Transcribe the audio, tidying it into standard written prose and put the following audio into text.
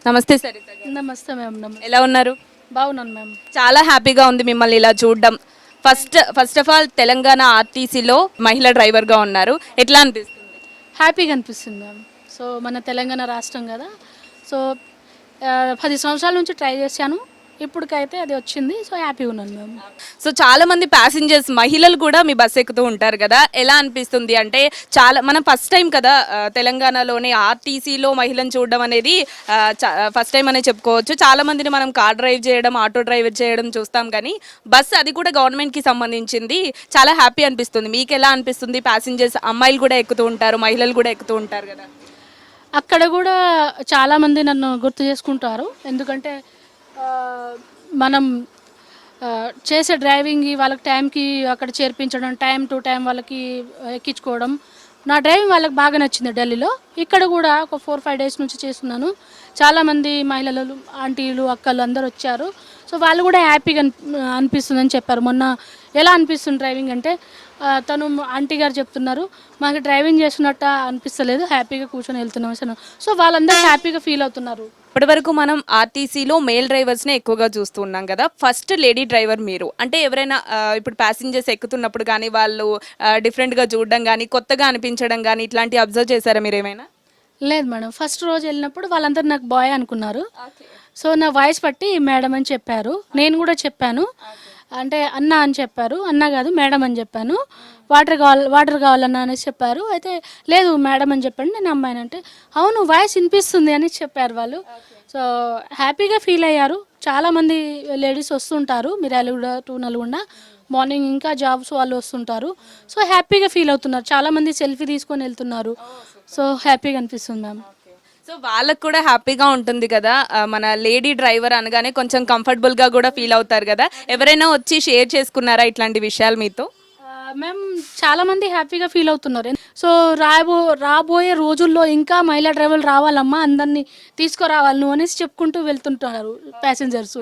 నమస్తే సరిత గారు. నమస్తే మ్యామ్. ఎలా ఉన్నారు? బాగున్నాను మ్యామ్. చాలా హ్యాపీగా ఉంది మిమ్మల్ని ఇలా చూడడం. ఫస్ట్ ఆఫ్ ఆల్ తెలంగాణ ఆర్టీసీలో మహిళా డ్రైవర్గా ఉన్నారు. ఎట్లా అనిపిస్తుంది? హ్యాపీగా అనిపిస్తుంది మ్యామ్. సో మన తెలంగాణ రాష్ట్రం కదా, సో 10 సంవత్సరాల నుంచి ట్రై చేశాను, ఇప్పటికైతే అది వచ్చింది. సో హ్యాపీగా ఉన్నాను మ్యామ్. సో చాలా మంది ప్యాసింజర్స్ మహిళలు కూడా మీ బస్ ఎక్కుతూ ఉంటారు కదా, ఎలా అనిపిస్తుంది? అంటే చాలా మనం ఫస్ట్ టైం కదా తెలంగాణలోని ఆర్టీసీలో మహిళను చూడడం అనేది ఫస్ట్ టైం అనే చెప్పుకోవచ్చు. చాలా మందిని మనం కార్ డ్రైవ్ చేయడం, ఆటో డ్రైవ్ చేయడం చూస్తాం, కానీ బస్ అది కూడా గవర్నమెంట్కి సంబంధించింది. చాలా హ్యాపీ అనిపిస్తుంది. మీకు ఎలా అనిపిస్తుంది? ప్యాసింజర్స్ అమ్మాయిలు కూడా ఎక్కుతూ ఉంటారు, మహిళలు కూడా ఎక్కుతూ ఉంటారు కదా. అక్కడ కూడా చాలామంది నన్ను గుర్తు చేసుకుంటారు, ఎందుకంటే మనం చేసే డ్రైవింగ్ వాళ్ళకి టైంకి అక్కడ చేర్పించడం, టైం టు టైం వాళ్ళకి ఎక్కించుకోవడం, నా డ్రైవింగ్ వాళ్ళకి బాగా నచ్చింది. ఢిల్లీలో ఇక్కడ కూడా ఒక 4-5 డేస్ నుంచి చేస్తున్నాను. చాలామంది మహిళలు, ఆంటీలు, అక్కలు అందరు వచ్చారు. సో వాళ్ళు కూడా హ్యాపీగా అనిపిస్తుందని చెప్పారు. మొన్న ఎలా అనిపిస్తుంది డ్రైవింగ్ అంటే, తను ఆంటీ గారు చెప్తున్నారు, మాకు డ్రైవింగ్ చేస్తున్నట్టు అనిపిస్తలేదు, హ్యాపీగా కూర్చొని వెళ్తున్నాం. సో వాళ్ళందరూ హ్యాపీగా ఫీల్ అవుతున్నారు. ఇప్పటి వరకు మనం ఆర్టీసీలో మేల్ డ్రైవర్స్నే ఎక్కువగా చూస్తూ ఉన్నాం కదా. ఫస్ట్ లేడీ డ్రైవర్ మీరు. అంటే ఎవరైనా ఇప్పుడు ప్యాసింజర్స్ ఎక్కుతున్నప్పుడు కానీ వాళ్ళు డిఫరెంట్గా చూడడం కానీ, కొత్తగా అనిపించడం కానీ, ఇట్లాంటి అబ్జర్వ్ చేశారా మీరు ఏమైనా? లేదు మేడం, ఫస్ట్ రోజు వెళ్ళినప్పుడు వాళ్ళందరూ నాకు బాయ్ అనుకున్నారు. సో నా వాయిస్ బట్టి మేడం అని చెప్పారు. నేను కూడా చెప్పాను, అంటే అన్న అని చెప్పారు. అన్న కాదు మేడం అని చెప్పాను. వాటర్ కావాలన్నా అనేసి చెప్పారు. అయితే లేదు మేడం అని చెప్పండి, నేను అమ్మాయిని అంటే అవును వాయిస్ వినిపిస్తుంది అని చెప్పారు వాళ్ళు. సో హ్యాపీగా ఫీల్ అయ్యారు. చాలామంది లేడీస్ వస్తుంటారు, మిర్యాలగూడ టు నల్గొండ మార్నింగ్, ఇంకా జాబ్స్ వాళ్ళు వస్తుంటారు. సో హ్యాపీగా ఫీల్ అవుతున్నారు. చాలామంది సెల్ఫీ తీసుకొని వెళ్తున్నారు. సో హ్యాపీగా అనిపిస్తుంది మ్యామ్. సో వాళ్ళకు కూడా హ్యాపీగా ఉంటుంది కదా, మన లేడీ డ్రైవర్ అనగానే కొంచెం కంఫర్టబుల్గా కూడా ఫీల్ అవుతారు కదా. ఎవరైనా వచ్చి షేర్ చేసుకున్నారా ఇట్లాంటి విషయాలు మీతో? మ్యామ్ చాలామంది హ్యాపీగా ఫీల్ అవుతున్నారు. సో రాబోయే రోజుల్లో ఇంకా మహిళా డ్రైవర్లు రావాలమ్మా, అందరినీ తీసుకురావాలి నువ్వు అనేసి చెప్పుకుంటూ వెళ్తుంటారు ప్యాసింజర్స్.